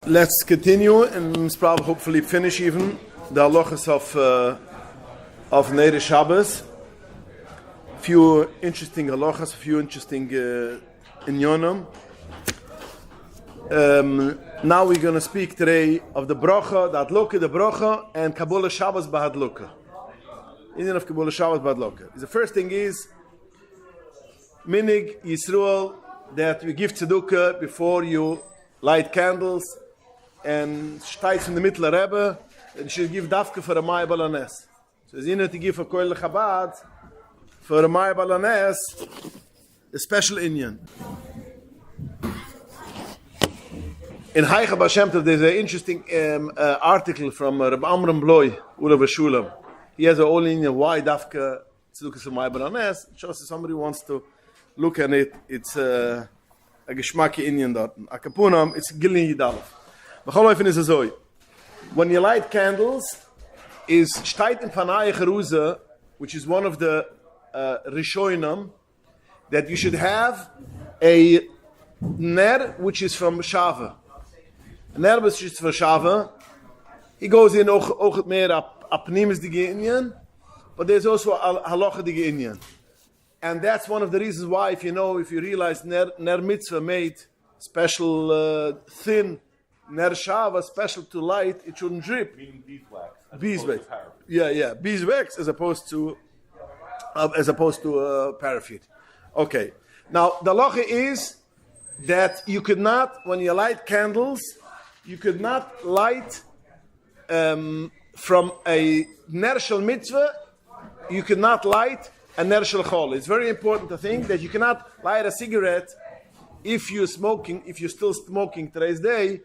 Let's continue and probably hopefully finish even the halachos of Neder Shabbos. Few interesting halachos, few interesting inyonim. Now we're going to speak today of the bracha, the hadluka, the bracha, and Kabbalah Shabbos bahadluka. Indian of Kabbalah Shabbos bahadluka. The first thing is minig Yisrael that we give tzedukah before you light candles, and steits in the middle Rebbe that you should give dafka for a Maya Balanes. So it's in to give for Koil Chabad for a Maya Balanes a special Indian. In Haicha Bashem Tov, there's an interesting article from Reb Amram Bloy, Ulav Shulam. He has a whole Indian why dafka tzedukah for Maya Balanes. Just if somebody wants to look at it, it's a geschmacke Indian dort. A kapunam, it's Gilin Yidalef. When you light candles, is steit in Panay Cheruza, which is one of the Rishonim, that you should have a ner which is from Shava. A ner which is from Shava. He goes in auch mehr apnimis dige Indian, but there's also a halacha dige Indian. And that's one of the reasons why, if you realize ner mitzvah made special thin ner shava special to light, it shouldn't drip. Meaning beeswax. Beeswax. Yeah. Beeswax as opposed to paraffin. Okay. Now the halacha is that you could not, when you light candles, you could not light from a ner shel mitzvah. You could not light a ner shel chol. It's very important to think that you cannot light a cigarette if you're still smoking today's day,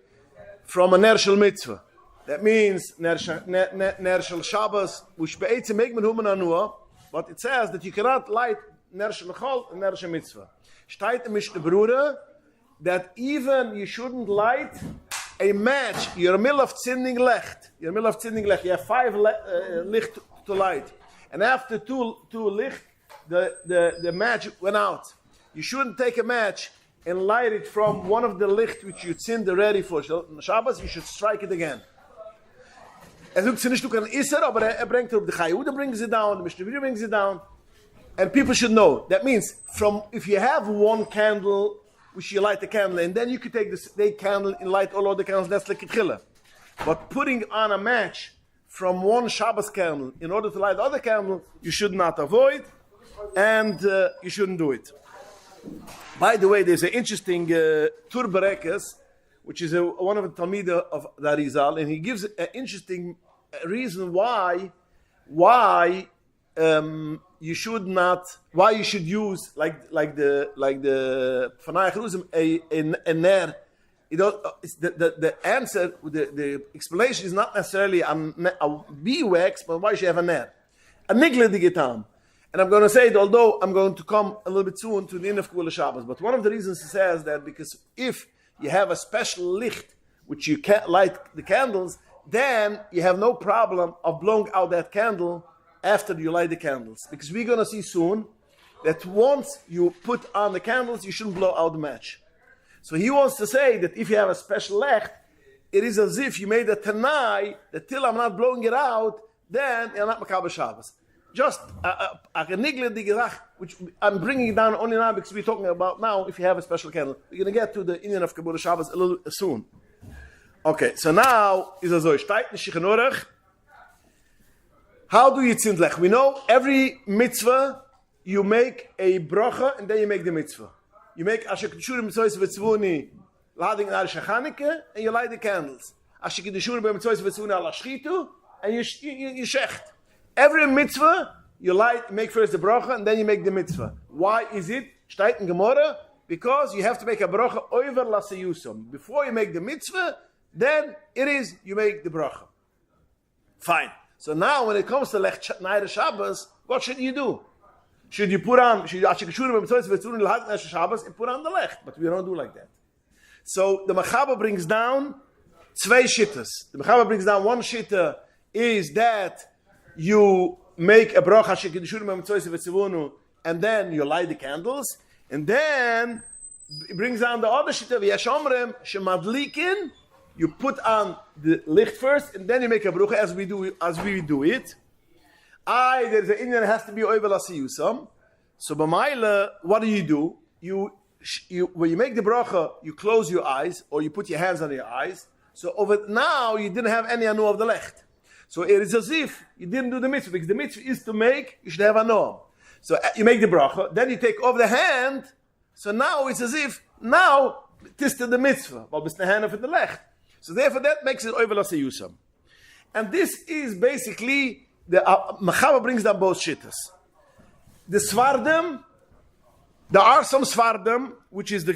from a ner shel mitzvah. That means ner shel Shabbos, which be'etzim make men human anua, but it says that you cannot light ner shel chol and ner shel mitzvah. Steht in Mishnah Berurah that even you shouldn't light a match. You're in the middle of tzinding lecht. You have 5 licht to light, and after two licht, the match went out. You shouldn't take a match and light it from one of the licht which you tzinded already for Shabbos. You should strike it again. Brings it down, the Mishnah brings it down, and people should know. That means if you have one candle which you light the candle, and then you could take the candle and light all other candles, that's like a chilla. But putting on a match from one Shabbos candle in order to light the other candle, you should not avoid, and you shouldn't do it. By the way, there's an interesting Tur Berekes, which is one of the Talmidah of the Arizal, and he gives an interesting reason why you should use like the Fanai Cheruzim a ner. The answer, the explanation is not necessarily a beeswax, but why should you have a ner? A nigle digitam. And I'm going to say it, although I'm going to come a little bit soon to the end of Kabbalah Shabbos. But one of the reasons he says that, because if you have a special licht which you can't light the candles, then you have no problem of blowing out that candle after you light the candles. Because we're going to see soon that once you put on the candles, you shouldn't blow out the match. So he wants to say that if you have a special licht, it is as if you made a tanai that till I'm not blowing it out, then you're not Makabah Shabbos. Just a nigle digirach, which I'm bringing it down only now because we're talking about now if you have a special candle. We're going to get to the Indian of Kabbalah Shabbos a little soon. Okay, so now is a so steigt in Shichanurach. How do you tzindlech? We know every mitzvah you make a bracha and then you make the mitzvah. You make asher kedushurim mitzois v'tzvuni lading al shachanike and you light the candles. Asher kedushurim mitzois v'tzvuni al ashchitu and you shecht. Every mitzvah, you make first the bracha, and then you make the mitzvah. Why is it? Steigt in Gemara, because you have to make a bracha over laseyusam. Before you make the mitzvah, then you make the bracha. Fine. So now, when it comes to Neder Shabbos, what should you do? Should you put on, and put on the lech? But we don't do like that. So the Mechaber brings down zwei shittas. The Mechaber brings down one shitta is that you make a bracha and then you light the candles, and then it brings down the other shita v'yashomrem shemadlikin you put on the licht first, and then you make a brucha as we do it. There's an Indian that has to be over lasiyusam. So b'mayla, what do? You when you make the bracha, you close your eyes or you put your hands on your eyes. So over now you didn't have any anu of the licht. So it is as if you didn't do the mitzvah, because the mitzvah is to make, you should have anu. So you make the bracha, then you take off the hand. So now it's as if now tis to the mitzvah, but it's the hand of the licht. So therefore that makes it over lasiyusam. And this is basically the Machava brings down both shittas. The Svardim, there are some Svardim, which is the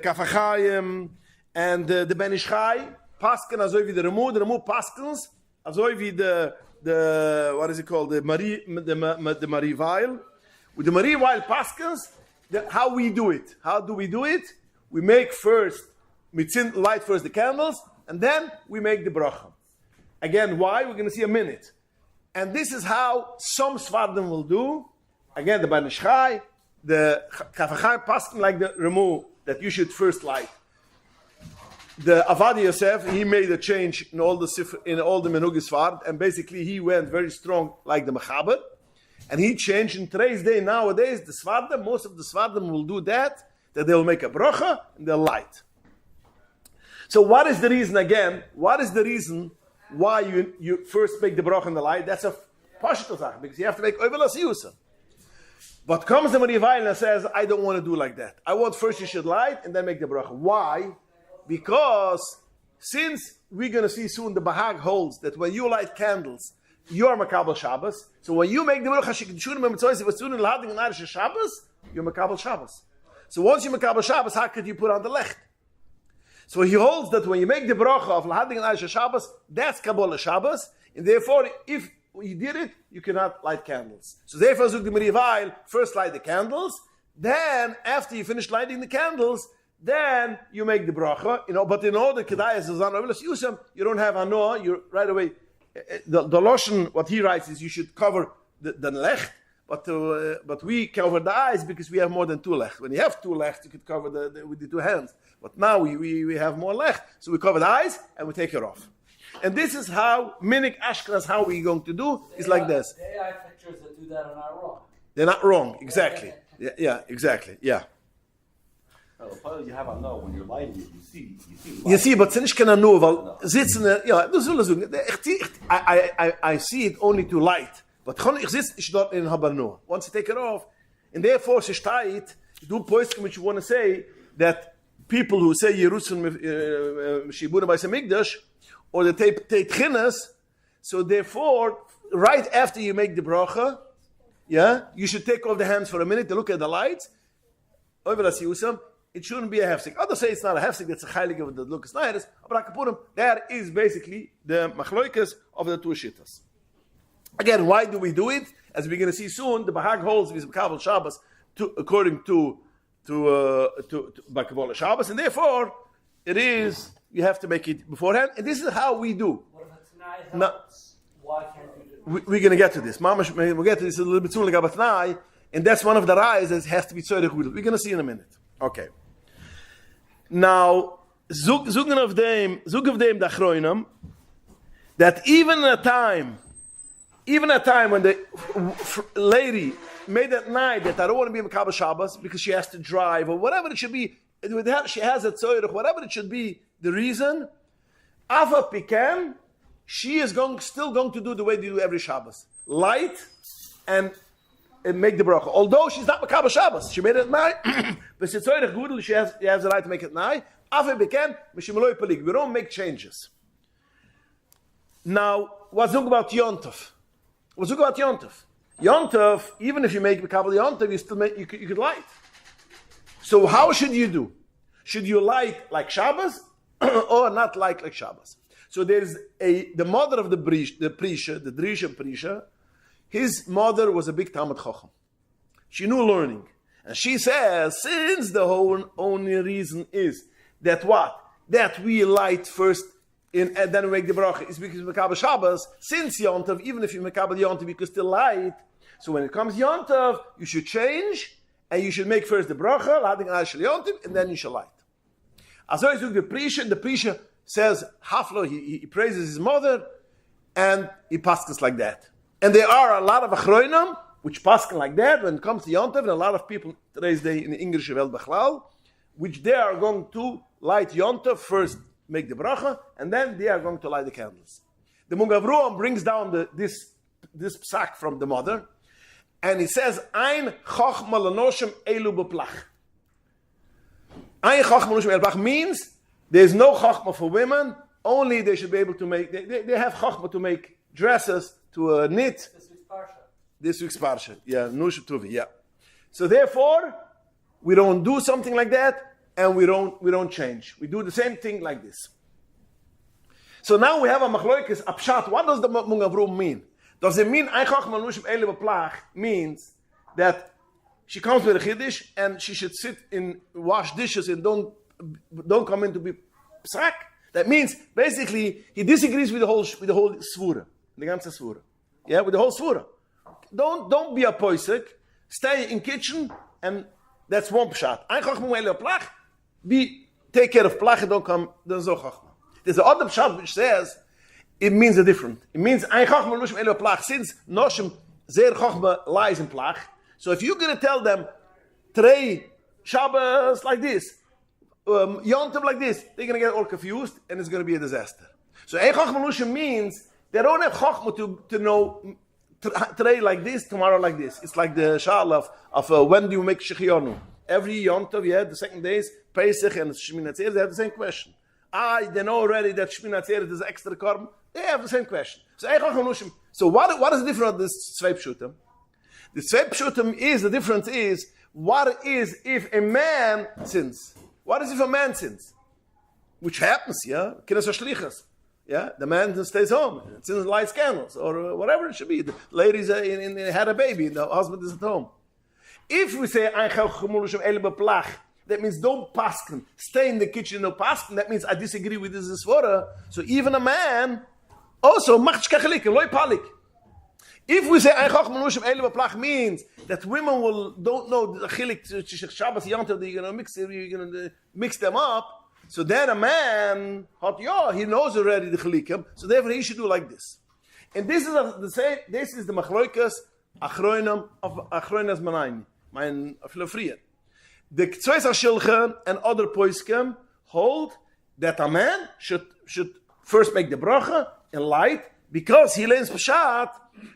Kafachayim and the Ben Ish Chai, Paskin azoy the Remu Paskins, azoy the what is it called, the Marie Weil. With the Marie Weil Paskins, how we do it. How do we do it? We make first, light first the candles, and then we make the bracha. Again, why? We're going to see a minute. And this is how some Svardim will do. Again, the Ben Ish Chai, the Kafachai Paskin like the Remu, that you should first light. The Avad Yosef, he made a change in all the Menugis Svard, and basically he went very strong like the Mechaber, and he changed in today's day. Nowadays, the Svardim, most of the Svardim will do that they will make a bracha and they'll light. So what is the reason again? What is the reason why you first make the bracha and the light? That's a pashut zach, because you have to make oivelas yusa. But comes the Marivail and says, I don't want to do like that. I want first you should light and then make the bracha. Why? Because since we're going to see soon the Bahag holds that when you light candles, you're Makabal Shabbos. So when you make the bracha, you're Makabal Shabbos. So once you Makabal Shabbos, how could you put on the lecht? So he holds that when you make the bracha of Lahading and Arsha Shabbos, that's Kabbalah Shabbos, and therefore, if you did it, you cannot light candles. So therefore, Zug the Marivail, first light the candles, then after you finish lighting the candles, then you make the bracha. But in order you don't have anoah, you right away. The Loshen, what he writes is you should cover the lech, but we cover the eyes because we have more than two lech. When you have two lech, you could cover with the two hands. But now we have more lech, so we cover the eyes and we take it off. And this is how Minik Ashkenaz, how we're going to do, is like this. The AI pictures that do that are not wrong. They're not wrong, exactly. Yeah, exactly, yeah. Well, you have a no when you're lighting it, you see. You see, but since can know, weil sitzen, ja, das soll sagen. I see it only to light, but ich sitze ich dort in Haberno. Once you take it off, and therefore she steht, du poist which you want to say that people who say Jerusalem Shibuna by Samigdash or the take Chinnas, so therefore right after you make the bracha, yeah, you should take off the hands for a minute to look at the lights. It shouldn't be a hefsek. Others say it's not a hefsek, that's a heilige of the Lukas Nairis. But there is basically the machloikas of the two shittas. Again, why do we do it? As we're going to see soon, the Bahag holds with Kabbalah Shabbos according to Kabbalah Shabbos, and therefore it is you have to make it beforehand. And this is how we do. What if it's not? Why can't we do it? We're going to get to this. Mamash, we'll get to this a little bit soon, like Abatnai, and that's one of the rais that has to be tzorech gudel. We're going to see in a minute. Okay. Now, zugen of them dachroinam, that even at a time when the lady made that night that I don't want to be in Makabah Shabbos because she has to drive or whatever it should be, she has a tzorech, whatever it should be, the reason, Ava Pikan, she is still going to do the way they do every Shabbos. Light and make the bracha. Although she's not Makabah Shabbos, she made it at night, but she's tzorech gudel, she has the right to make it at night. Ava Pikan, Mishimaloi Palik. We don't make changes. Now, what's about Yontov? What's about Yontov? Yontov, even if you make Makabah Yontov, you could light. So how should you do? Should you light like Shabbos or not like Shabbos? So there's the mother of the Prisha, the Drisha Prisha, his mother was a big Talmud Chacham. She knew learning. And she says, since the whole only reason is that what? That we light first and then we make the bracha is because Makabah Shabbos, since Yontov, even if you Makabah Yontov, you can still light. So when it comes Yontov, you should change and you should make first the bracha, and then you shall light. As I took the Prisha says Haflo, he praises his mother, and he paskins like that. And there are a lot of achronim which paskin like that when it comes to Yontav, and a lot of people today's day in the English world Bechlal, which they are going to light Yontav first, make the bracha, and then they are going to light the candles. The Mungavruam brings down this psak from the mother, and he says, Ein chochma lenoshim elu beplach. Ein chochma lenoshim elu beplach means there's no chochma for women, only they should be able to make, they have chochma to make dresses, to knit. This week's parsha. Yeah, Nusha Tuvi, yeah. So therefore, we don't do something like that, and we don't change. We do the same thing like this. So now we have a machloikis, a pshat. What does the Mungavrum mean? Does it mean means that she comes with a chiddush and she should sit and wash dishes and don't come in to be psak? That means basically he disagrees with the whole svura, the ganze svura. Yeah, with the whole svura. Don't be a poisek. Stay in kitchen, and that's one pshat. Take care of plach and don't come. There's no chachma. There's the other pshat which says it means a different. It means since noshim zer chachma lies in plach. So if you're going to tell them trei Shabbos like this, Yontiv like this, they're going to get all confused, and it's going to be a disaster. So ein chachma means they don't have chachma to know. Today like this, tomorrow like this. It's like the shal of when do you make shechionu? Every Yontav, the second days, Pesach and Shemini Atzeret, they have the same question. They know already that Shemini Atzeret is extra korban. They have the same question. So what is the difference of this Tzvei Pshutim? The Tzvei Pshutim is, the difference is, what is if a man sins? What is if a man sins? Which happens, Kinas HaShlichas. Yeah, the man stays home, sins lights candles, or whatever it should be. The ladies had a baby, and the husband is at home. If we say, that means don't paskin, stay in the kitchen, no paskin, that means I disagree with this svara. So even a man, also, loy palik. If we say, means that women don't know the chilik, Shabbos, Yontav, you're going to mix them up. So then a man, he knows already the chilikim, so therefore he should do like this. And this is the machloikas achroinam of achroinas manayim, mein afilofriya. The Ktsois HaShilchen and other poiskim hold that a man should first make the bracha and light, because he learns pshat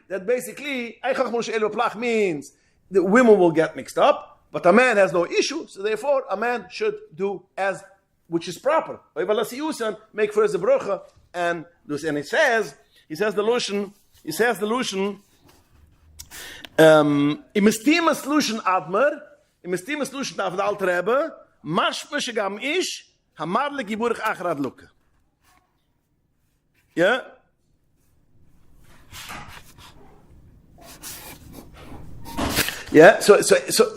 that basically means the women will get mixed up, but a man has no issue, so therefore a man should do as which is proper. Make first the bracha and do. And he says the Lushan, imestimas Lushan Admer, imestimas Lushan af the Alter Rebbe, mashma shegam ish, hamar le giburich achrad luke. Yeah? Yeah, so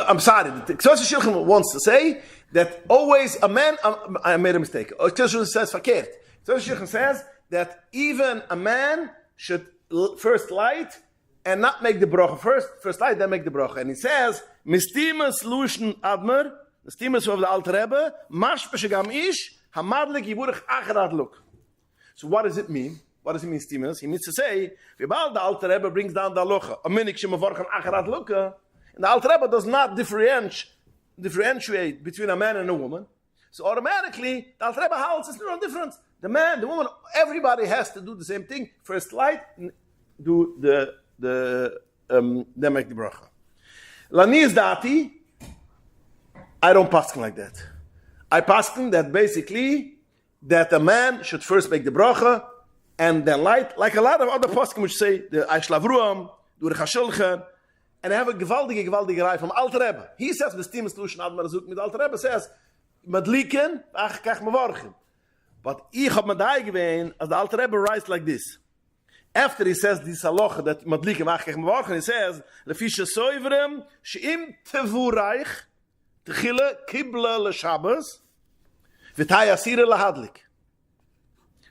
I'm sorry. The Ktsois HaShilchen wants to say that always a man, I made a mistake. Ktsois HaShilchen says verkehrt. Ktsois HaShilchen says that even a man should first light and not make the bracha. First light, then make the bracha. And he says, Mistimas Lushan Admer, Mistimas of the Alter Rebbe, Mashpa Shegam Ish, Hamadle Giburich Achrad Luk. So what does it mean? What does it mean, Stimus? He means to say, Vibal the Alter Rebbe brings down the halacha, a minik shemavorchan Achrad Luka, and the Alter Rebbe does not differentiate between a man and a woman. So automatically, the Alter Rebbe holds there's no difference. The man, the woman, everybody has to do the same thing. First light, do then make the bracha. Lani's dati, I don't paskin like that. I paskin that basically that a man should first make the bracha and then light, like a lot of other paskin which say the Aishlavruam, do the Chashulchan, and I have a gewaldige rei from Alter Rebbe. He says, Bestim Solution Admar Zuk mit Alter Rebbe says, Madliken, ach kach mevorchen. But ich hab madai gewein, as the Alter Rebbe writes like this. After he says this halacha that Madliken, ach kach mevorchen, he says, Lefisha soivrem, she'im tevureich, techile kibla l'shabbos, v'tai asire lahadlik.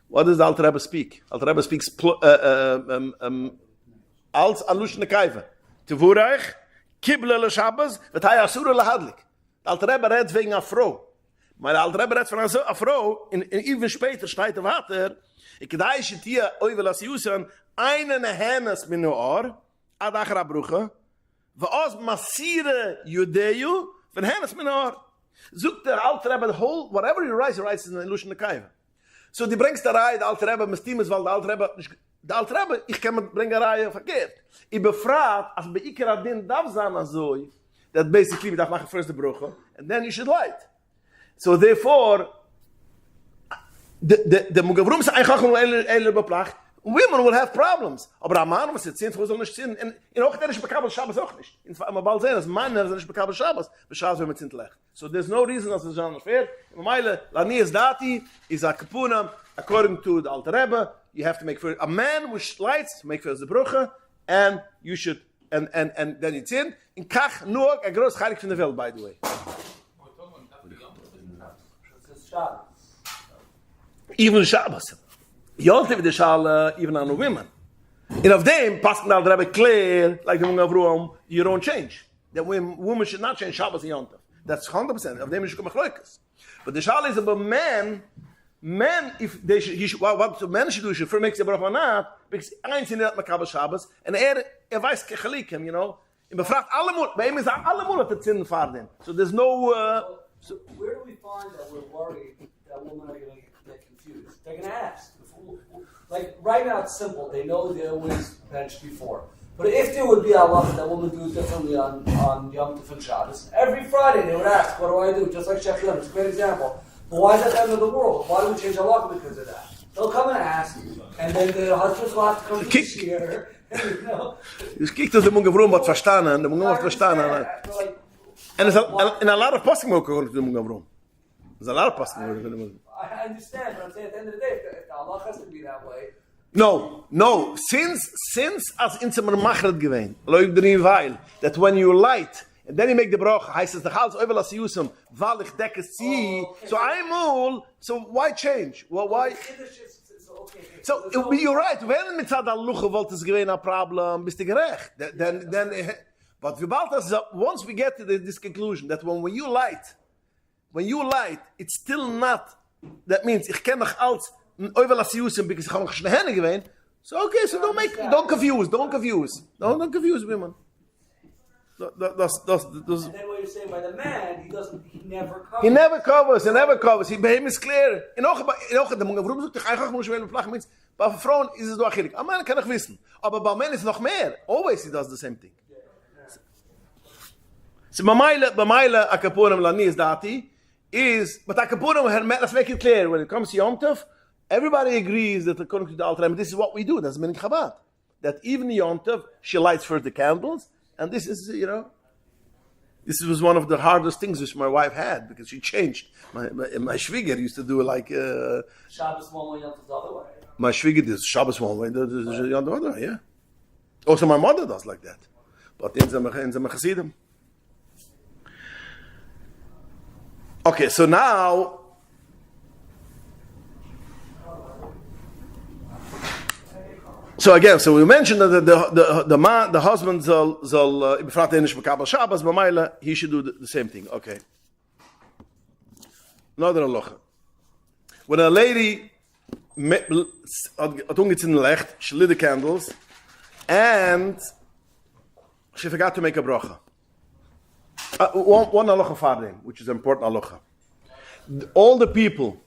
What does the Alter Rebbe speak? Alter Rebbe speaks als alush nekaiva. Tevureich, kibla l'shabbos, v'tai asure lahadlik. The Alter Rebbe reads wegen a Frau. Meine alte Rebbe redt von einer Frau, in even später steht der Vater, ich gedei ich hier oivelas Yusan, einen Hennes mit nur Ohr, adachra bruche, was masire Judeu, von Hennes mit nur Ohr. Sucht der alte Rebbe, the whole, whatever he writes in the Lush in the Kaiva. So die bringst der Reihe, der alte Rebbe, Mestimes, weil der alte Rebbe, ich kann mit bringen Reihe verkehrt. Ich befragt, als bei Ikera din darf sein also, that basically we darf machen first the bruche, and then you should light. So therefore, the Mugavrum is eigentlich nur eine beplagt. Women will have problems. Aber ein Mann muss jetzt sehen, soll nicht sehen. In auch der ist bekabel Shabbos auch nicht. In mal sehen, dass Männer sind nicht bekabel Shabbos, beschaß wenn man sind lecht. So there's no reason dass es anders fair. Meile lani is dati is a kapunam according to the Alter Rebbe, you have to make for a man with lights make for the bruche and you should and then it's in kach nur a groß heilig von der Welt by the way. Even Shabbos. Yontiv the shal even on the women. And of them, Pascal Al Rebbe clear, like the Mungavruam, you don't change. That women should not change Shabbos and Yontiv. That's 100%. Of them, you should come achloikas. But the shal is about men, if they should, he should, what the men should do, should first make the bracha or not, because eins in that makabel Shabbos, and weiß kechalikim, you know, and befragt allemol, bei ihm is allemol at the tzinn farden. So there's no, So where do we find that we're worried that women are going to get confused? They're going to ask. Like right now, it's simple. They know they always benched before. But if there would be a halacha that women do differently on Yom Tov and Shabbos, every Friday they would ask, "What do I do?" Just like Shechiyam, it's a great example. But why is that the end of the world? Why do we change halacha because of that? They'll come and ask, and then the husbands will have to come to the year. You know. Dus kijk dat de Mungavruam wat verstaan, de Mungavruam wat verstaan. And there's a lot of passing ook going to the Mungavruam. There's a lot of passing going to the Mungavruam. I understand, but I'm saying at the end of the day, if the halacha has to be that way. No. Since as in some machred gewein, loik drin weil, that when you light, and then you make the bracha, heißt es the Chals oivelas Yusam, weil ich decke sie, so I'm all, so why change? Well, why? So you're right, when mitzad al-lucha wollt es gewein a problem, bist du gerecht. Then, but once we get to this conclusion, that when you light, it's still not, that means, ich kenne noch als, oivelas Yusam, because ich habe noch schnell gewein, so okay, so don't confuse women. And then what you're saying by the man, he never covers. He never covers. He behem is clear. In auch der Mungavruam sucht dich einfach nur schwer flach means. Bei Frauen ist es doch achillig. Am Mann kann ich wissen. Aber bei Männern ist noch mehr. Always he does the same thing. So bei Meile a kapunem lani is dati is, but a kapunem, let's make it clear, when it comes to Yom Tov, everybody agrees that according to the Alter Rebbe, this is what we do. That's Min Chabad. That even Yom Tov, she lights first the candles, and this is, this was one of the hardest things which my wife had, because she changed. My shviger used to do like... Shabbos one way, Yom Tov the other way. My shviger does Shabbos one way, the other way, yeah. Also my mother does like that. But in the Chassidim. Okay, so now... So again, so we mentioned that the husband he should do the same thing. Okay. Another halacha. When a lady she lit the candles and she forgot to make a bracha. One halacha fardim, which is an important halacha. All the people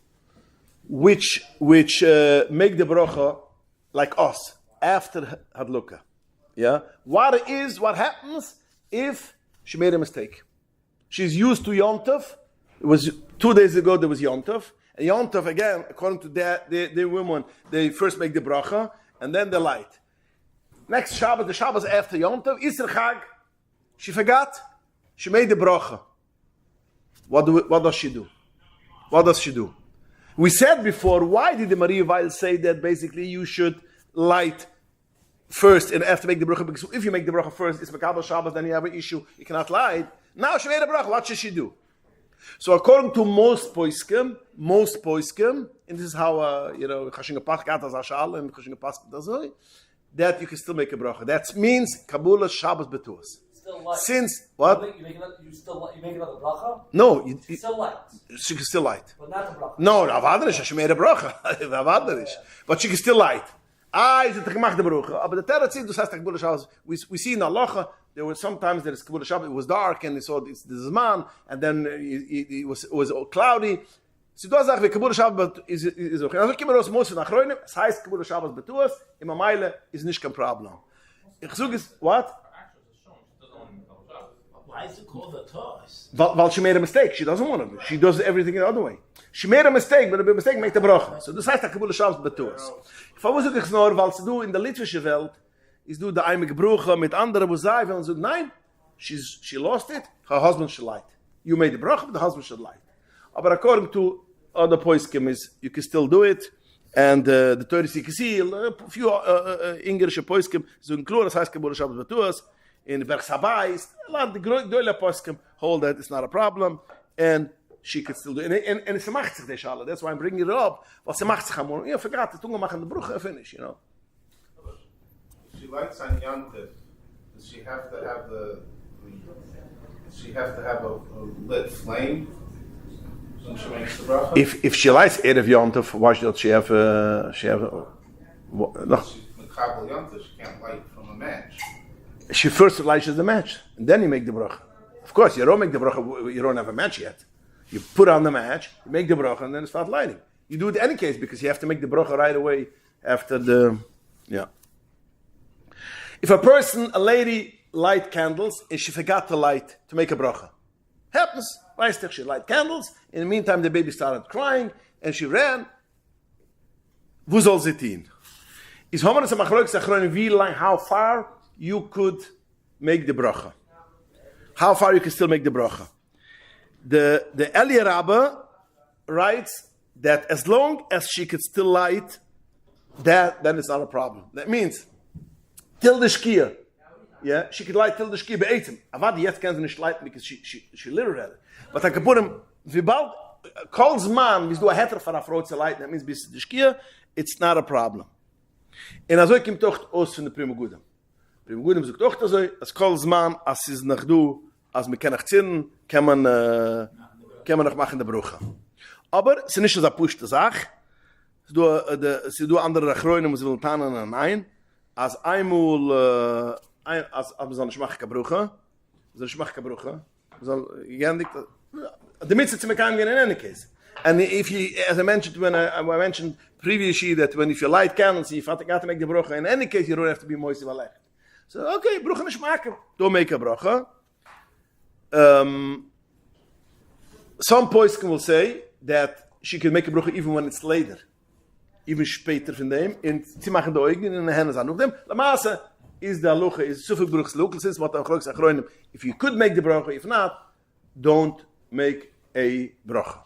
which make the bracha like us, after Hadluka. Yeah? What happens if she made a mistake? She's used to Yom Tov. It was 2 days ago there was Yom Tov. And Yom Tov, again, according to the women, they first make the bracha, and then the light. Next Shabbat, the Shabbat after Yom Tov, Isser Chag, she forgot, she made the bracha. What does she do? We said before, why did the Maria Weil say that basically you should light first and after make the bracha? Because if you make the bracha first, it's Makabel Shabbos, then you have an issue, you cannot light. Now she made a bracha, what should she do? So according to most poiskim, and this is how, Chashinga Pachkat as Ashal and Chashinga Pachkat as that you can still make a bracha. That means Kabbalah Shabbos Betuas. Still light. Since what? You make another bracha? No, It's still light, she can still light. but not the bracha. No, Avadarish, she made a bracha. Avadarish. But she can still light. Is it gemacht the bracha? But the Torah says, das heißt Kabbalah Shabbos. We see in Halacha, there were sometimes there is Kabbalah Shabbos, it was dark and they saw it's the Zman, and then it was cloudy. So das sagt, Kabbalah Shabbos is okay. Also kimmer aus Moshe nach Roinem, es heißt Kabbalah Shabbos betuas, in Meile is nicht kein Problem. Ich sage es, what? Why is it called a toss? Well, she made a mistake. She doesn't want to. She does everything the other way. She made a mistake, but a mistake makes the bracha. So das heißt, der Kabbalah Shabbos betuas. Ich versuche es nur, weil du in der litwische Welt ist du der einige Bruche mit anderen, wo sei, wenn sie sagen, nein, she lost it, her husband should light. You made the bracha, but the husband should light. But according to other poskim is, you can still do it, and the Torah you can see, a few English poskim, so include, das heißt, Kabbalah Shabbos betuas, in Berg Sabai, a lot of the Gdoile poskim hold that it's not a problem, and she could still do it. And she macht sich das alle. That's why I'm bringing it up. Weil sie macht sich amor. Ja, forgot, the Tunga machen the Bruch, finish, you know. She lights on Yom Tov. Does she have to have a lit flame when she makes the bracha? If she lights Erev Yom Tov, why should she have no. She's Mekabel Yom Tov, she can't light from a match. She first lights the match, and then you make the bracha. Of course, you don't make the bracha, you don't have a match yet. You put on the match, you make the bracha, and then start lighting. You do it in any case, because you have to make the bracha right away after the, yeah. If a lady light candles, and she forgot to make a bracha. Happens, she light candles, in the meantime the baby started crying, and she ran. Wo soll sie tun? Is homenes am achloik sachron how far you could make the bracha. How far you can still make the bracha. The Eli Rabba writes that as long as she could still light, then it's not a problem. That means till the shkia, yeah, she could light till the shkia be'etim. Avad yet can't nicht light because she literally had it. But I can put him vibald calls man, bis du a heter for a frau to light. That means bis the shkia, it's not a problem. And azoy kim tocht aus von der Prima Gudem. Prima Gudem sagt tocht azoy, as calls man as is nach du. Als man kenach zinnen, kann man noch machen der Bruche. Aber es ist nicht so eine pushte Sache. Es ist andere Rechroinen, die will tanen an ein. Als einmal, als man soll nicht machen Bruche. The mitzvah to make in any case. And if you, as I mentioned when I mentioned previously, that if you light candles, you have to make the Bruche. In any case, you don't have to be moist valech. So, okay, Bruche nicht machen. Don't make a Bruche. Some poskim will say that she can make a bracha even when it's later, even später von dem. Und sie machen die Augen in den Händen an. Auf dem, la Masse is the halacha, is so viel bruchs local since what I'm going. If you could make the bracha, if not, don't make a bracha.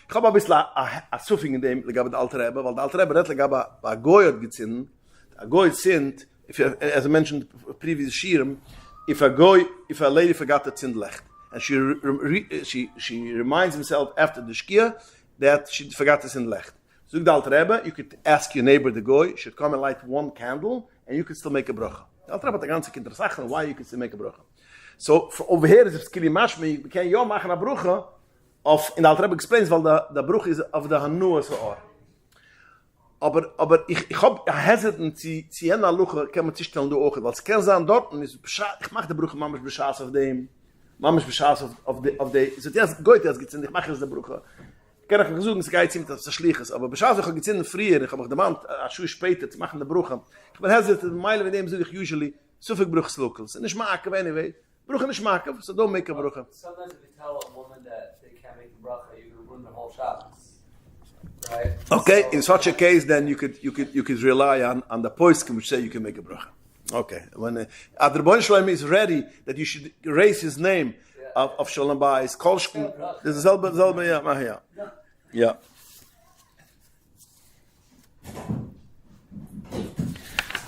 Ich habe ein bisschen a Suffing in dem, legab der Alter Rebbe, weil der Alter Rebbe redt legab a Goy hat gezinnen. A Goy sind, as I mentioned previous shiurim, if a lady forgot to tzin lecht, and she reminds herself after the shkia that she forgot to tzin lecht. Zug the Alter Rebbe, you could ask your neighbor, the goy, should come and light one candle, and you could still make a bracha. The Alter Rebbe had a ganze kindersachen why you could still make a bracha. So over here is skili mashmi, we can yo machen a bracha of, in the Alter Rebbe explains, well the bracha is of the hanua so. Aber ich hab hesitant, sie in der Luche, kann man sich stellen, die Augen, weil es kann sein, dort, und ich mach die Brüche, Mama ist beschaß auf dem, Mama ist beschaß auf dem, so jetzt geht es gezint, ich mach jetzt die Brüche. Ich kann auch versuchen, es geht ziemlich, dass es schlich ist, aber beschaß ich gezint früher, ich hab auch der Mann, eine Schuhe später, zu machen die Brüche. Ich bin hesitant, Meile mit dem suche ich usually, so viel Brüchslokals, und ich mag, anyway, Brüche nicht mag, so don't make a Brüche. Sometimes if you tell a woman that they can't make the bracha, you're going to ruin the whole Shabbos. Right. Okay, in such a case, then you could rely on the poskim which say you can make a bracha. Okay, when Adribon Shalom is ready, that you should raise his name of Shalom Bayis, Kolshkin, this is Zelba, yeah.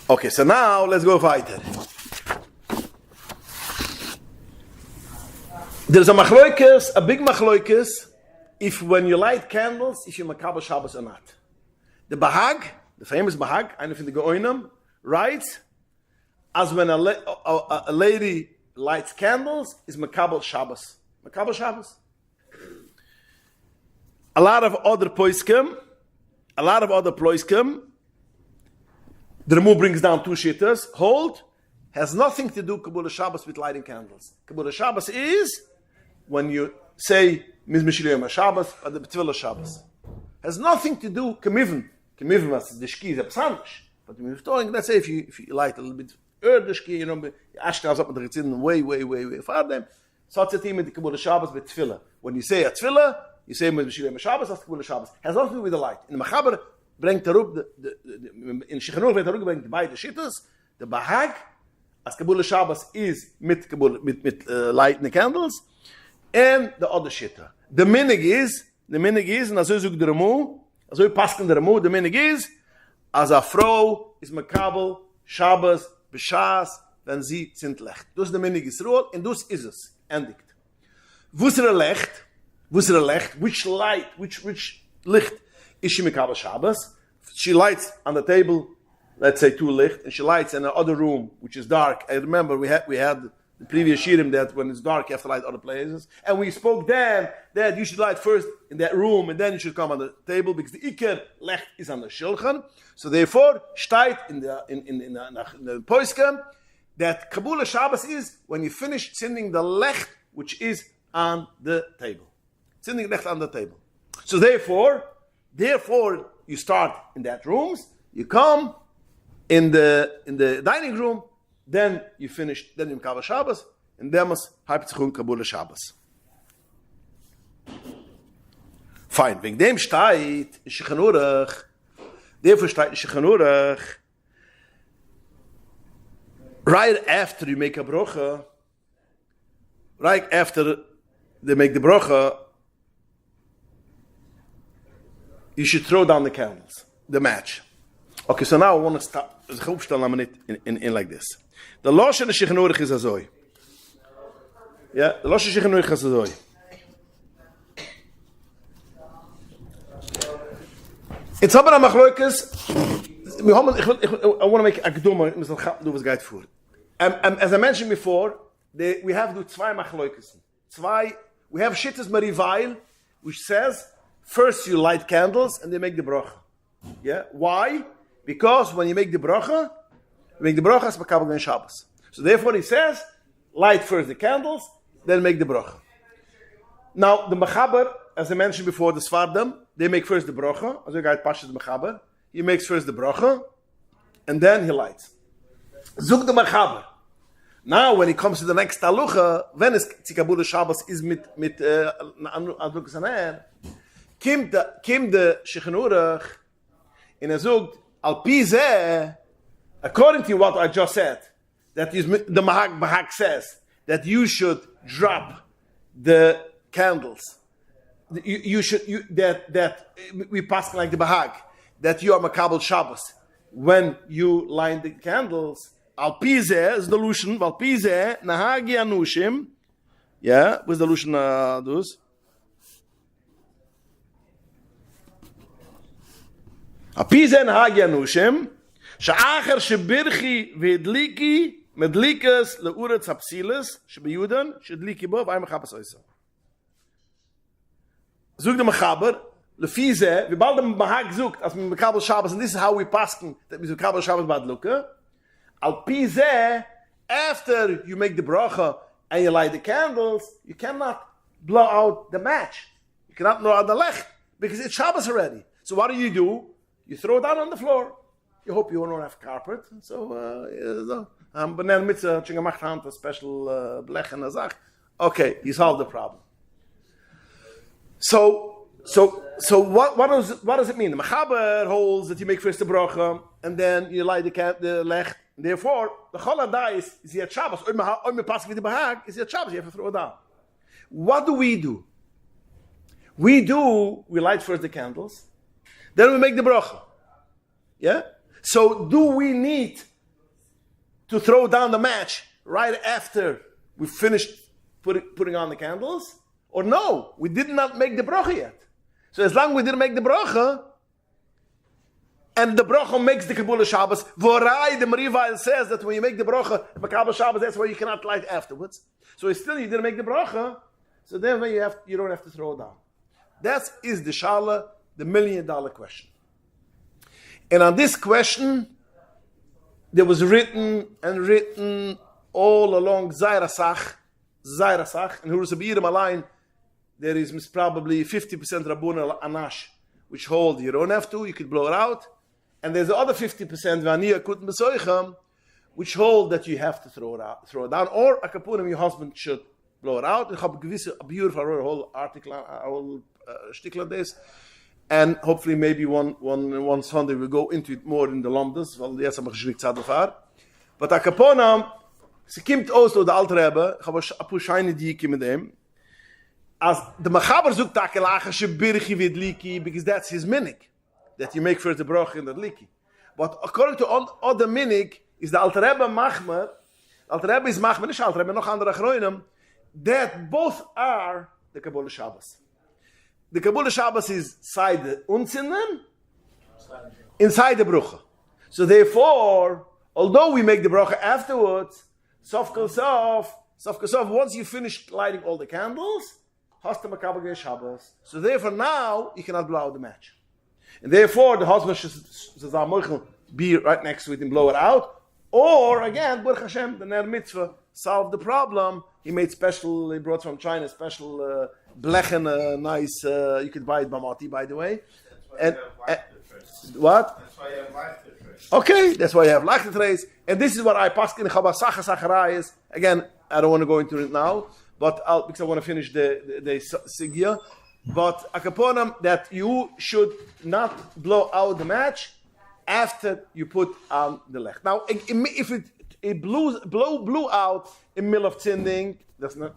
Okay, so now let's go weiter. There's a machloikes, a big machloikes, if when you light candles, if you makabel Shabbos or not. The Bahag, the famous Bahag, einer von the Geonim, writes, as when a lady lights candles is Makabel Shabbos. Makabel Shabbos. A lot of other poiskim, the Remu brings down two shittas, has nothing to do Kabbalah Shabbos with lighting candles. Kabbalah Shabbos is when you say Mizmishiliyam Shabbos or the B'tvilah Shabbos. Has nothing to do Kemivim. Kemivim was the shki is a psandish. But when you're talking, let's say if you light a little bit earlier the shki, Ashkenaz up with the Ritzin way far them. So it's a team with the Kabbalah Shabbos with Tfilah. When you say a Tfilah, you say Mizmishiliyam Shabbos, that's Kabbalah Shabbos. Has nothing to do with the light. In the Machaber, bringt Tarub, in Shechanur bringt Tarub bringt beide shittas, the Bahag, as Kabbalah Shabbos is mit lighting the candles, and the other shitta. The minig is, and as zog the Remu, as we pasken the Remu, the minig is, as a Frau is Makabel Shabbos b'shas, wenn sie sind lecht. Dus the minig is rule, and dus is es. Endigt. Wusere lecht, which light, which licht is she Makabel Shabbos? She lights on the table, let's say 2 licht, and she lights in the other room, which is dark. I remember we had the previous shiurim that when it's dark you have to light other places, and we spoke then that you should light first in that room and then you should come on the table because the iker lecht is on the shulchan. So therefore, steht in the poiskem that Kabbalah Shabbos is when you finish sending the lecht which is on the table, sending lecht on the table. So therefore you start in that rooms, you come in the dining room, then you finish, then you Kabbalah Shabbos, and then must halbzichun Kabbalah Shabbos. Fine. Wegen dem steht in Shechanurach, right after you make a brocha, right after they make the brocha, you should throw down the candles, the match. Okay, so now I want to start in like this. The Losh of the Shechanurach is azoi. Yeah, the Losh of the Shechanurach is azoi. It's aber am Achloikes. I want to make a gedummer. Do was guide for. As I mentioned before, we have to do zwei Machloikes. We have shittas marivail, which says first you light candles and they make the bracha. Yeah, why? Because when you make the bracha is Makabel ben Shabbos. So therefore he says, light first the candles, then make the bracha. Now the Mechaber, as I mentioned before, the Svardim, they make first the bracha. As a guy passes the Mechaber, he makes first the bracha, and then he lights. Zug the Mechaber. Now when he comes to the next talucha, when is Kabbalah Shabbos is mit Adlukas Aner, kim the Shechanurach in a zug al pi, according to what I just said, that is the Mahag says that you should drop the candles. You should we pass like the Bahag that you are Makabel Shabbos when you line the candles. Al pi is the lution. Al pi nahagi anushim. Yeah, what's the lution does? Al pi nahagi anushim. Sha'acher shebirchi ve'edliki medlikas le'uretz hapsilas shebeyudan shedliki bo v'ayim mechabas oisa. Zug the Mechaber lefize we bald the Mahag zugt as mit Kabbalah Shabbos, and this is how we pasken that we Kabbalah Shabbos bad luka. Al pi after you make the bracha and you light the candles, you cannot blow out the match. You cannot blow out the lech because it's Shabbos already. So what do? You throw it down on the floor. You hope you don't have carpet. So, banana mitzvah, gemacht hand, a special blech and a zach. Okay, you solve the problem. So what does it mean? The Mechaber holds that you make first the bracha and then you light the lech. Therefore, the choladai is yet Shabbos. Oime pass with the Bahag is yet Shabbos. You have to throw it down. What do? We light first the candles, then we make the bracha. Yeah. So, do we need to throw down the match right after we finished putting on the candles? Or no, we did not make the bracha yet. So, as long as we didn't make the bracha, and the bracha makes the Kabbalah Shabbos. Vorai, the Marivail says that when you make the bracha, the Kabbalah Shabbos, that's why you cannot light afterwards. So it's still you didn't make the bracha, so then you don't have to throw it down. That is the Shala, the $1 million question. And on this question, there was written all along Zairasach, and Hurusabirim Alain, there is probably 50% Rabun Anash, which hold you don't have to, you could blow it out. And there's the other 50%, Vaniya Kuten Besoicham, which hold that you have to throw it down, or a kapunim, your husband should blow it out. I have a beautiful whole article, a whole shtickle on this. And hopefully maybe one Sunday we'll go into it more in the Lomdes, weil jetzt haben wir geschrieben Zadafar. But a kaponam, sie kommt aus der Alte Rebbe, ich habe ein paar Scheine die mit dem, as the Machaber sucht da kelachische Birchi with Liki, because that's his minig, that you make first the broch in the Liki. But according to other minig, is the Alte Rebbe Machmer, Alte Rebbe is Machmer, nicht Alte Rebbe, noch andere Achroinim, that both are the Kabbalah Shabbos. The Kabbalah Shabbos is inside the Unzinnen, inside the Brucha. So therefore, although we make the Bracha afterwards, Sof Kol Sof, once you finish lighting all the candles, hast du Makabel Shabbos. So therefore now, you cannot blow out the match. And therefore, the husband should be right next to it and blow it out. Or again, Baruch Hashem, the Ner Mitzvah solved the problem. He brought from China special blechen, nice, you could buy it Bamati, by the way. And what? That's why you have life trace. Okay, that's why you have life trace. And this is what I pass in Chabasach Sacharayas. Again, I don't want to go into it now, but because I want to finish the Sigya. But Akaponam, that you should not blow out the match after you put on the lech. Now, if it blew out in the middle of Zinding, that's not.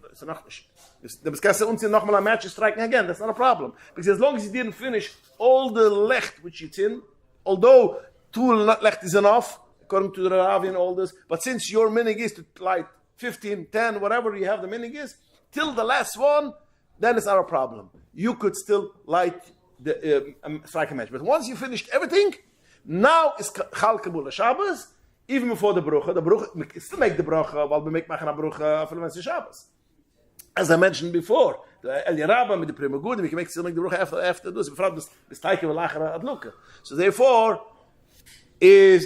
The Beskesse Unzin noch mal a match is striking again. That's not a problem. Because as long as you didn't finish all the lecht which it's in, although 2 lecht is enough, according to the Ravi and all this, but since your minig is to light 15, 10, whatever you have the minig is, till the last one, then it's not a problem. You could still light the strike a match. But once you finished everything, now it's Chal Kabbalah Shabbos, even before the Brucha, we still make the Brucha, while we make a Brucha for the Shabbos. As I mentioned before, the El Yerabba with the Prima Good, we can still make the Brucha after this. So therefore, you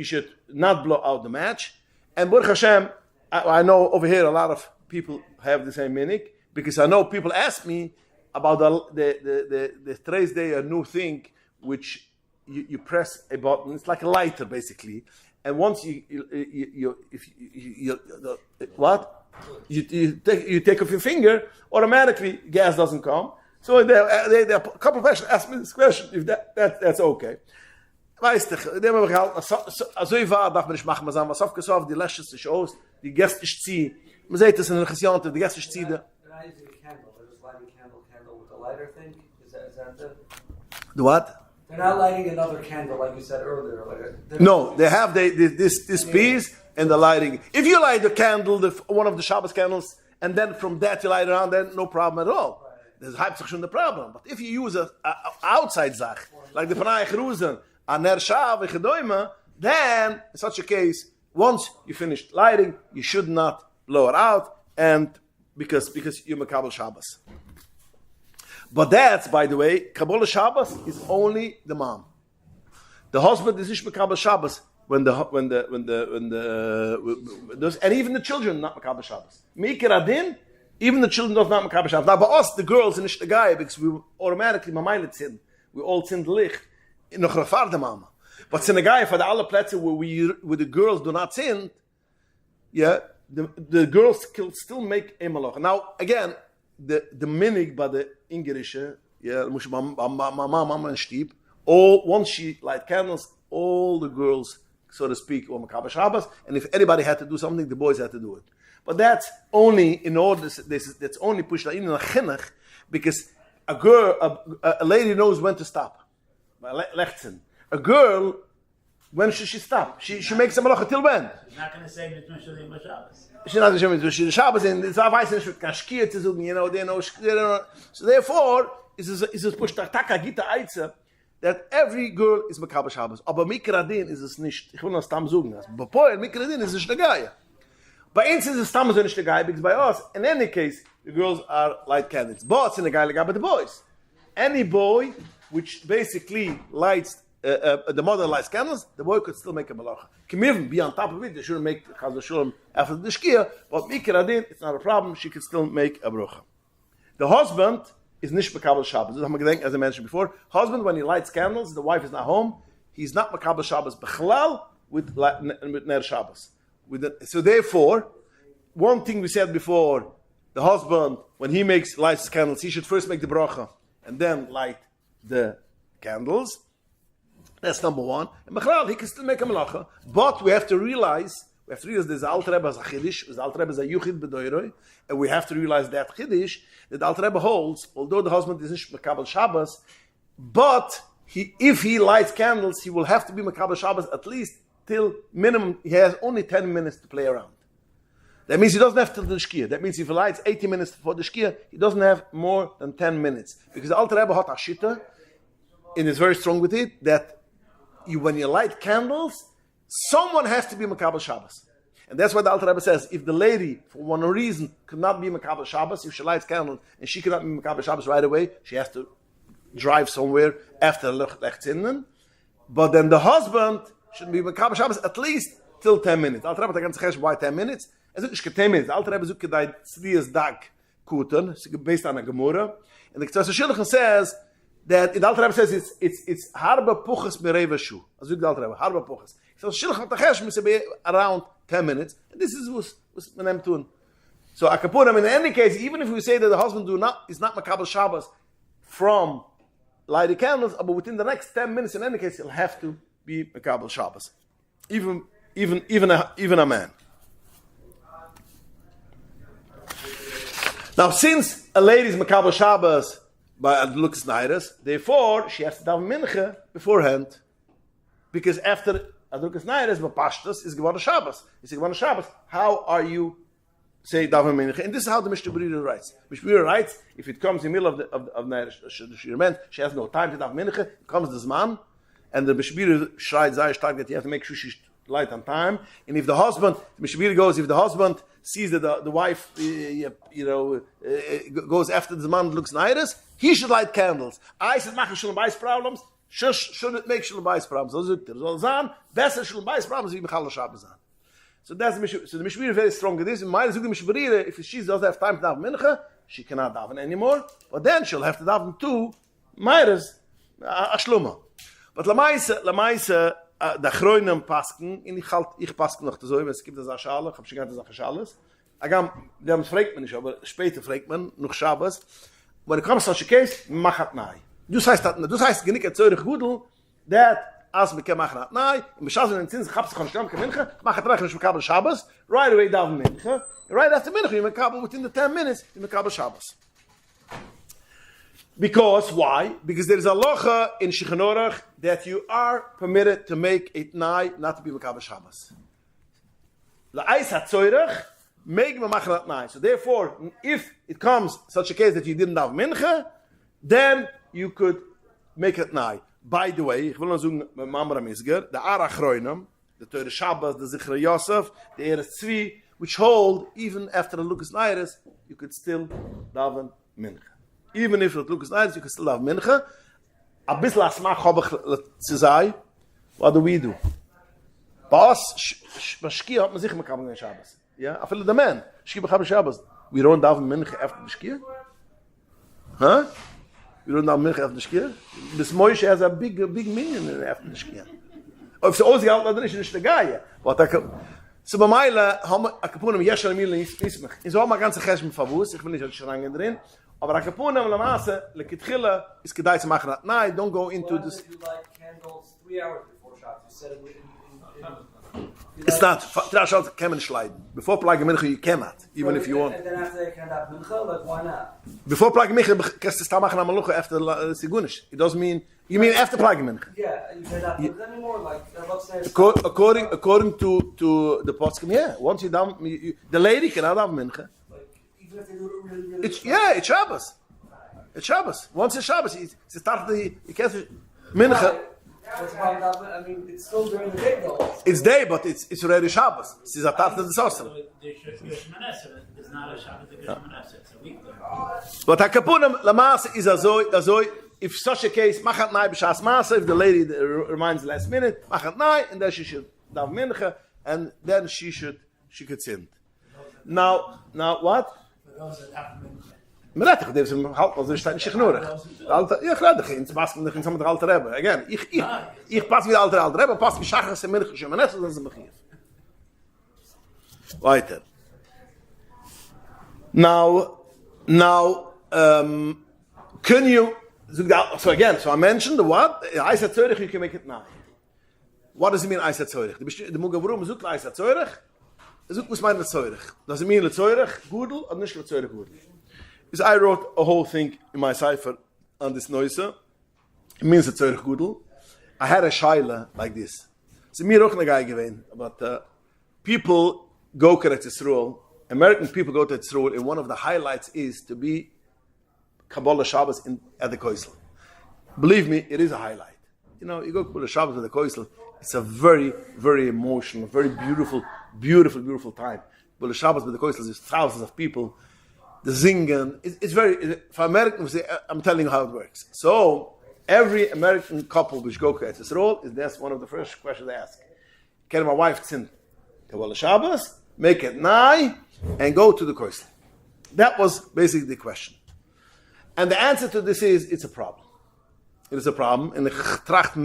should not blow out the match. And Baruch Hashem, I know over here a lot of people have the same minik, because I know people ask me about the Thursday, a new thing which you press a button. It's like a lighter basically, and once you take off your finger, automatically gas doesn't come. So there a couple of questions ask me this question if that's okay. Weißt du, dem wir halt so war, darf man nicht machen, sagen, was aufgesauf die letzte Shows, die Gäste zieh. Man sieht das in der Geschichte, die Gäste zieh. They're not using a candle, they're just lighting candle with the lighter thing. Is that it? The what? They're not lighting another candle like you said earlier. No, they have this piece and the lighting. If you light the candle, one of the Shabbos candles, and then from that you light it on, then no problem at all. There's halb the problem. But if you use a outside zach, like the Panay Cheruzen, Aner Shav, then in such a case, once you finished lighting, you should not blow it out, and because you're Makabel Shabbos. But that's, by the way, Kabbalah Shabbos is only the mom. The husband is not Makabel Shabbos and even the children not Makabel Shabbos. Mikir Adin, even the children are not Makabel Shabbos. Now, by us, the girls, and the guy, because we automatically mamailet sin, we all sin the lich in the Chrafar the mama. But sin the guy for the other places where the girls do not sin, yeah, the girls can still make a malach. Now, again, the minig by the Ingerische, yeah, mama and Stieb, once she light candles, all the girls, so to speak, were Makabel Shabbos, and if anybody had to do something, the boys had to do it. But that's only in order. That's only pushed in a chinuch, because a lady knows when to stop. A girl, when should she stop? She makes a malacha till when? She's not going to say between Shalim and Shabbos. She's not going to say between Shabbos and it's not weiß nicht kan skier zu sagen, they know. So therefore, is pushed taka gita aitze that every girl is Makabel Shabbos. Aber Mikradin ist es nicht. Ich will noch Stamm sagen. Bei Poel, Mikradin ist es nicht der Geier. Bei uns ist es Stamm so nicht der Geier, because by us, in any case, the girls are light candidates. But it's in the Geier, but the boys. Any boy which basically lights, the mother lights candles, the boy could still make a malacha. Can even be on top of it, they shouldn't make Chaz v'Shalom after the Shkia, but Mikradin, it's not a problem, she can still make a bracha. The husband is nicht Makabel Shabbos. Das haben wir gedacht, as I mentioned before. Husband, when he lights candles, the wife is not home, he's not Makabel Shabbos Bechlal with Ner Shabbos. So therefore, one thing we said before, the husband, when he lights candles, he should first make the bracha and then light the candles. That's number one. And Bechlal, he can still make a malacha. But we have to realize there's Alter Rebbe as a Chiddush, the Alter Rebbe as a Yuchid B'doiroi, and we have to realize that Chiddush, that the Alter Rebbe holds, although the husband is not Makabel Shabbos, but if he lights candles, he will have to be Makabel Shabbos at least till minimum, he has only 10 minutes to play around. That means he doesn't have till the Shkia. That means if he lights 80 minutes before the Shkia, he doesn't have more than 10 minutes. Because the Alter Rebbe had a Shitta, and is very strong with it, that when you light candles, someone has to be Makabel Shabbos. And that's why the Alter Rebbe says, if the lady, for one reason, could not be Makabel Shabbos, if she lights candles, and she cannot be Makabel Shabbos right away, she has to drive somewhere after Lechzinnen. But then the husband should be Makabel Shabbos at least till 10 minutes. The Alter Rebbe hat ganz why 10 minutes? Es ist nicht 10 minutes. The Alter Rebbe sucht gedei Tzlias Dag Kuten, based on a Gemara. And the Ktasa Shilchen says, that the Alter Rebbe says it's harba puches mereva shu. As the Alter Rebbe, harba puches. So shilch v'tachesh must be around 10 minutes. And this is what's menem tun. So akapunim, in any case, even if we say that the husband is not Makabel Shabbos from lighting candles, but within the next 10 minutes, in any case, he'll have to be Makabel Shabbos. Even a man. Now, since a lady is Makabel Shabbos by Adlukas Nairis, therefore she has to daven mincha beforehand, because after Adlukas Nairis, Bapashtas is Gevana Shabbos. It's Gevana Shabbos. How are you say daven mincha? And this is how the Mishnah Berurah writes. Mishnah Berurah writes, if it comes in the middle of Nairis, she has no time to daven mincha. It comes this man, and the Mishnah Berurah schreibt sehr stark that you have to make sure she's light on time. And if the husband, Mishnah Berurah goes, if the husband sees that the wife, goes after the man looks nairis, he should light candles. I said, machen Shalom Bayis problems, shouldn't make Shalom Bayis problems. So zan, besser Shalom Bayis problems, wie Mechal Shabbos zan. So that's the Mishnah. So the Mishnah is very strong in this. In my Mishnah Berurah, if she doesn't have time to daven mincha, she cannot daven anymore. But then she'll have to daven two Meiras, Ashluma. But Lamaisa, the Chroinem pasken, und ich pasken noch so, es gibt das Aschale, ich habe schon gesagt, das Aschales. Dem fragt man nicht, aber später fragt man, noch Shabbos. When it comes to such a case, machat nai. Das heißt, genick a Zürich Gudel, that, as me kem machat nai, in Beshaz und in Zins, ich hab's schon stamm kemincha, machat reich, ich mekabel Shabbos, right away daven mincha, right after mincha, you mekabel within the 10 minutes, you mekabel Shabbos. Because, why? Because there is a locha in Shulchan Aruch that you are permitted to make a t'nai not to be Makabel Shabbos. La'ais ha'tzoyrech, make me machen t'nai. So therefore, if it comes such a case that you didn't have mincha, then you could make a t'nai. By the way, ich will noch sagen, mit Mamra Misger, the Ara Chroinem, the Teure Shabbos, the Zichra Yosef, the Eretz Tzvi, which hold, even after the Lukas Nairis, you could still daven mincha. Even if it looks nice, you can still have mincha. A bissl asmach hab ich zu say. What do we do? Bei uns, Shkia hat man sich Makabel Shabbos. Yeah? After the man, Shkia Makabel Shabbos. We don't have mincha after the Shkia? Huh? We don't have mincha after the Shkia? This Moshe has a big minion after the Shkia. If so ozi halt dann ist der Gaie. So bei Meile haben wir kapunem yeshal mil nismach. In so mal ganze Chesm verwus, ich will nicht schrangen drin. Aber a kapunem la masse lekitkhila is kedai zu machen. Nein, don't go into this. You light candles 3 hours before Shabbos. You said it It's not. Trashot kemen sliden. Before Plag Mincha you cannot, even if you want. And then after they can have mincha, like why not? Before Plag Mincha, kannst du sta machen am Lucha after Sigunish. It doesn't mean. You mean after Plag Mincha? Yeah, you can have mincha anymore. Like that looks nice. According to the poskim, yeah. Once you down, the lady cannot have mincha. Even if they do it really It's Shabbos. It's Shabbos. Once it's Shabbos, you start you can't. Mincha. What's the problem? I mean, it's still during the day though. It's day, but it's already Shabbos. It's a tat the Sosra. It's not a Shabbat, it's a weekday. But Hakapunim Lamas is azoi. If such a case, Machat Nai b'Shas Masa, if the lady reminds the last minute, Machat Nai, and then she should dav mincha, and then she could sin. Now what? Meretich, there's some halt was there's stein shikhnurach. Alter, ja klar, der ins was mit some der alter hebben. Again, ich pass mit alter hebben, pass mit shachar se mincha shemanes, das ist begier. Weiter. Now, can you so again, so I mentioned the what? I said tzorich, you can make it now. What does it mean I said tzorich? The Mugavrum zoekt I said tzorich. Zoekt was meine tzorich. Does it mean the tzorich gudel or nicht the tzorich gudel? Because I wrote a whole thing in my cipher on this noise. It means the tzorich gudel. I had a shaila like this. So mir auch eine guy gewesen, but people go to Yisroel. American people go to Yisroel, and one of the highlights is to be Kabbalah Shabbos at the Koisel. Believe me, it is a highlight. You know, you go Kabbalah Shabbos at the Koisel, it's a very, very emotional, very beautiful time. Kabbalah Shabbos at the Koisel, there's thousands of people, the singing. It's very, for Americans, I'm telling you how it works. So, every American couple which go to Yisroel, that's one of the first questions they ask. Can my wife sin Kabbalah Shabbos, make it nigh, and go to the Koisel? That was basically the question. And the answer to this is, it's a problem. It is a problem. And the tracht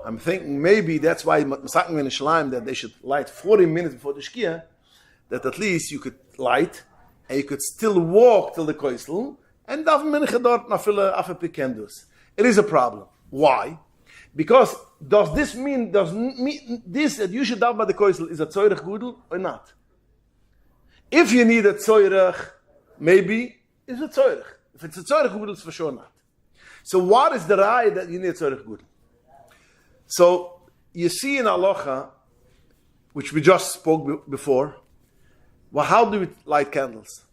I'm thinking maybe that's why Masakim in Shalim that they should light 40 minutes before the Shkia, that at least you could light, and you could still walk till the Koisel, and dav mincha dort nafila afa pikendus. It is a problem. Why? Because does this mean this that you should dav by the Koisel is a tzoyrech gudel or not? If you need a tzoyrech, maybe it's a tzoyrech. If it's a tzorech gudel, it's for sure not. So what is the rai that you need a tzorech gudel? So you see in halacha, which we just spoke before, well, how do we light candles?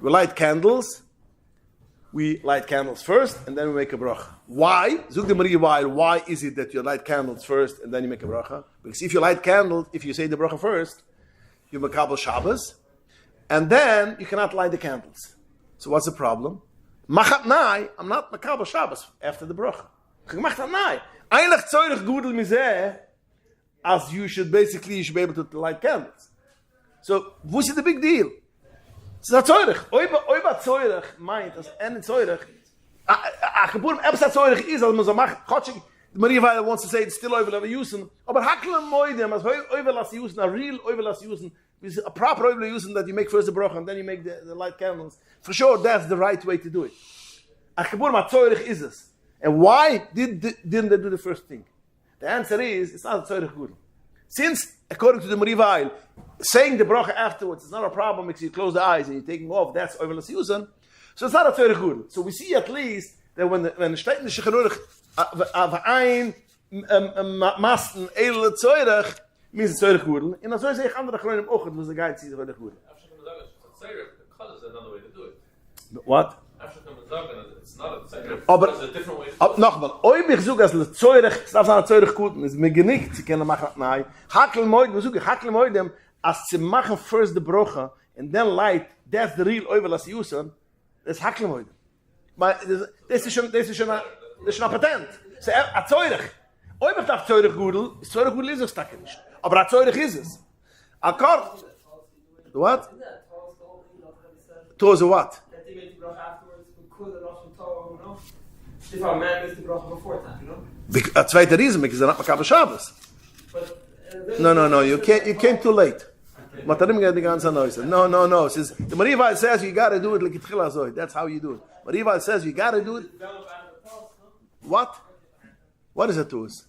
We light candles first, and then we make a bracha. Why? Zug de Maria, why is it that you light candles first, and then you make a bracha? Because if you light candles, if you say the bracha first, you make Kabbalah Shabbos, and then you cannot light the candles. So what's the problem? Machat nai, I'm not makabel Shabbos after the bracha. Machat nai. Eigentlich tzorich gudel mizeh, as you should be able to light candles. So, what's the big deal? It's not tzorich. Oiba tzorich meint, as any tzorich, a gepurim ebsa tzorich is, as man so macht, Gotschig, Maria Weiler wants to say it's still over usen, aber haklen moidem, as over las usen, a real over las usen, with a proper over usen that you make first the bracha and then you make the light candles. For sure, that's the right way to do it. A gepurim a tzorich is this. And why didn't they do the first thing? The answer is, it's not a tzorich gudel. Since, according to the Maria Weiler, saying the bracha afterwards is not a problem because you close the eyes and you're taking off, that's over las usen. So it's not a tzorich gudel. So we see at least that when the steht in the shechanurich of ein masten edle tzorich means tzorich gudel. And as I say, andere chronim ochet was the guy that sees tzorich gudel. What? It's not a tzorich. Aber It's a different way. Nochmal, oi mich zug as le tzorich, es darf an tzorich gudel, es mir genickt, sie können machen nein. Hakel moid, wir suchen hakel moidem, as sie machen first the brocha and then light, that's the real oivel as usen. Das hakel moidem. Maar das ist schon a patent. So a tzorich. Oi mich darf tzorich gudel ist es tak nicht. Aber a tzorich ist es. A kort. What? Towards what? That they make the bracha afterwards, because the Rosh Hashanah, you know? If a man makes the bracha before time, you know? A zweite reason, because they're not makabel Shabbos. But No, you came too late. Matarim get the ganze noise. No. Says the Maria Weiler says you got to do it like itchila zoy. That's how you do it. Maria Weiler says you got to do it. What? What is it to us?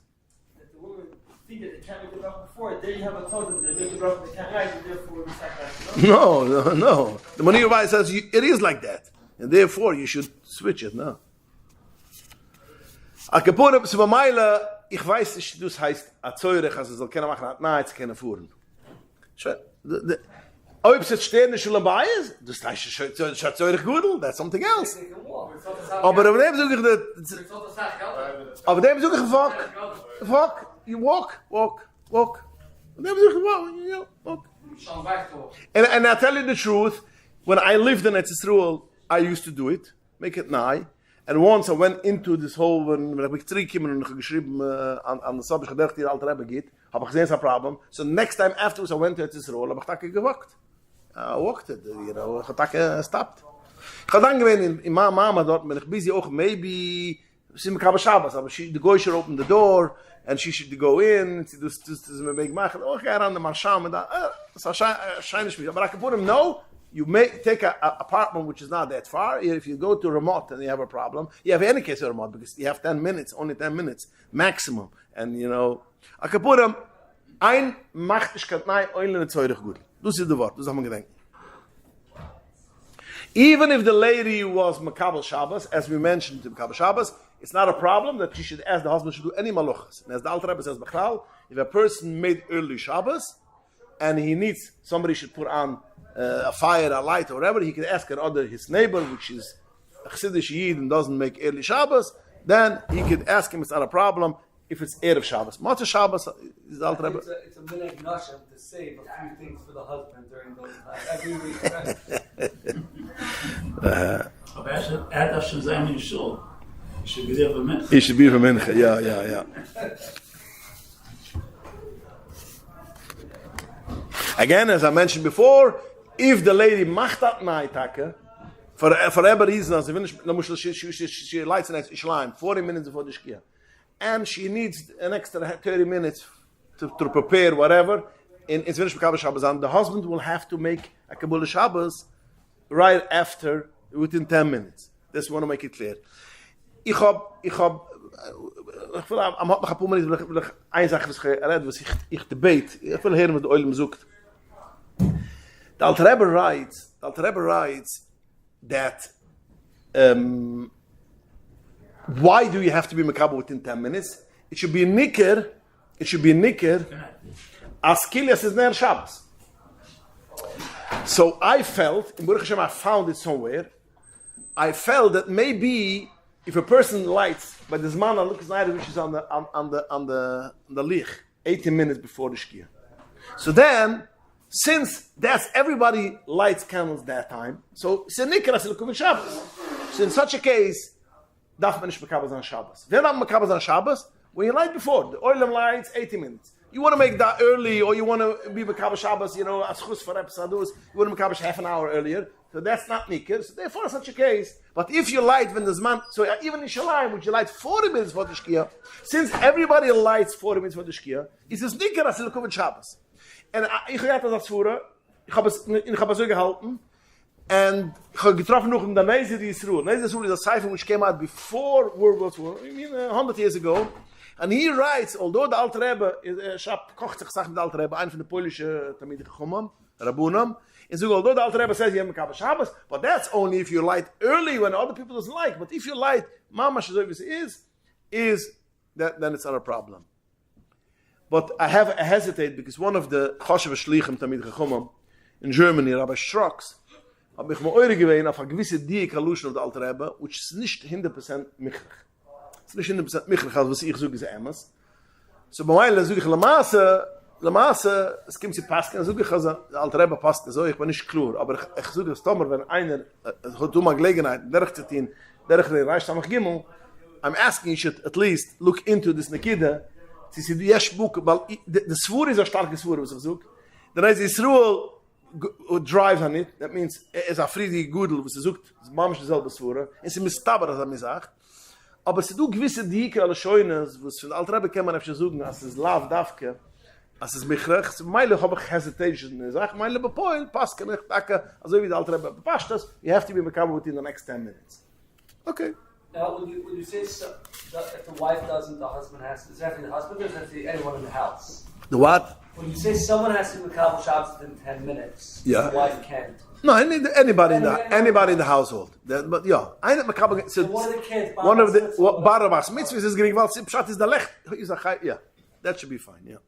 that the woman think that they can't make the bracha before, then you have a thought that they make the bracha they can't write, and therefore we sacrifice, you know? No. The Maria Weiler says it is like that, and therefore you should switch it. No. A kapunem se b'mayla, ich weiß nicht, das heißt a tzorich, also soll keiner machen, na, jetzt keiner fuhren. Oi Ob es stehen in Schule bei ist, das heißt Schatzeurig Gudel, that's something else. They can walk. Aber auf dem suche ich auf dem suche ich fuck, you walk. Auf dem suche ich walk. And I tell you the truth, when I lived in Etzisruel, I used to do it, make it nigh. And once I went into this whole, when I came and geschrieben an the subject, gedacht hier Alter Rebbe geht, habe ich gesehen, it's a problem. So next time afterwards I went to Etzisruel, habe ich takke gewalkt. I walked it, you know, ich takke stopped. Ich habe dann gewesen, in my mama dort, bin ich busy auch, maybe, sie mit Kabel Shabbos, aber the guy should open the door, and she should go in, sie das mir make machen, oh, ich gehe ran, mal schauen, und da, das wahrscheinlich nicht, aber I can put him, no, you may take an apartment which is not that far. If you go to remote and you have a problem, you have any case of remote because you have 10 minutes, only 10 minutes maximum. And you know, I can put them ein Machtigkeit nein, oile Zeurig gut. Das ist das Wort, das haben wir gedacht. Even if the lady was Makabel Shabbos, as we mentioned in Makabel Shabbos, it's not a problem that she should ask the husband to do any maluchas. And as the Alter Rebbe says, Bechal, if a person made early Shabbos and he needs somebody should put on a fire, a light, or whatever, he can ask his neighbor, which is a Chassidish Yid and doesn't make early Shabbos, then he could ask him, it's not a problem, if it's Erev Shabbos. Matzah Shabbos is Alter Rebbe. It's a minhag nashim to save a few things for the husband during those times. Every week. Aber er darf schon sein in Schul. Ich should be there for Mincha. He should be for Mincha, yeah. Again, as I mentioned before, if the lady macht that night, for whatever reason, she lights an extra Ishlam 40 minutes before the Shkia, and she needs an extra 30 minutes to prepare whatever, in Zvinish B'Kabel Shabbos, and the husband will have to make a Kabbalah Shabbos right after, within 10 minutes. Just want to make it clear. Ich will eine Sache, was ich debate, ich will hören, was der Oilem sucht. The Alter Rebbe writes that why do you have to be Makabel within 10 minutes? It should be a nicker as Kilias is Ner Shabbos. So I felt, in Baruch Hashem I found it somewhere, I felt that maybe if a person lights by the Zman looks night which is on the lich, 18 minutes before the Shkia. So then, since that's everybody lights candles that time, so it's a nikras l'kumin Shabbos. So in such a case, darf man nicht Makabel on Shabbos. Wer darf Makabel on Shabbos? When you light before, the oilem lights 80 minutes. You want to make that early, or you want to be Makabel Shabbos, you know, as chus for episodes, you want to Makabel half an hour earlier. So that's not nikr. So therefore, in such a case, but if you light when there's man, so even in Shalayim, which you light 40 minutes for the Shkia, since everybody lights 40 minutes for the Shkia, it's this nikras l'kumin Shabbos. And ich hatte das vorher, ich habe es so gehalten, and ich habe getroffen noch in der Neise Yisroel. Neise Yisroel is a cipher which came out before World War II, I mean 100 years ago, and he writes, although the Alter Rebbe, kocht sich Sachen mit the Alter Rebbe, ein von der polnische Talmidei Chachomim, Rabunam, and so although the Alter Rebbe says you have Makabel Shabbos, but that's only if you light early when other people doesn't like, but if you light, Mama Shazovis is that, then it's not a problem. But I hesitate because one of the Choshev Shlichim Talmidei Chachomim in Germany, Rabbi Strauss, habe ich mir eure gewähnt auf eine gewisse Diekalution of the Alter Rebbe, which is nicht 100% Michrach. Es ist nicht 100% Michrach, als was ich suche, ist Emes. So bei mir suche ich Lamaße, es kommt sie Pasken, suche ich also, der Alter Rebbe passt so, ich bin nicht klar, aber ich suche es Tomer, wenn einer, hat mal Gelegenheit, derich reicht am Gimel, I'm asking you should at least look into this Nekida. Sie sind yes book, weil the Svur is a starke Svur, was ich suche. Dann heißt Yisroel drives on it, that means es a friedi Gudel, was sucht, es mamisch dieselbe Svur, und sie mistaber, als mir sagt. Aber sie do gewisse Dike, alle Scheunes, was von Alter Rebbe kann man einfach suchen, als es Lav Davke, als es Michrach, meile habe ich hesitation, ich sage, meile bepoil, passt, kann ich dacke, also wie der Alter Rebbe, passt das, you have to be Makabel within the next 10 minutes. Okay. Now, when you say that if the wife doesn't, the husband has to, is that the husband or is that anyone in the house? The what? When you say someone has to do Makabel Shabbos within 10 minutes, Yeah. the wife can't. No, anybody in the household. But yeah, eine Makabel. So one of the kids, one of the Barabas mitzvahs is getting well. Pshat is the lech. Yeah, that should be fine. Yeah.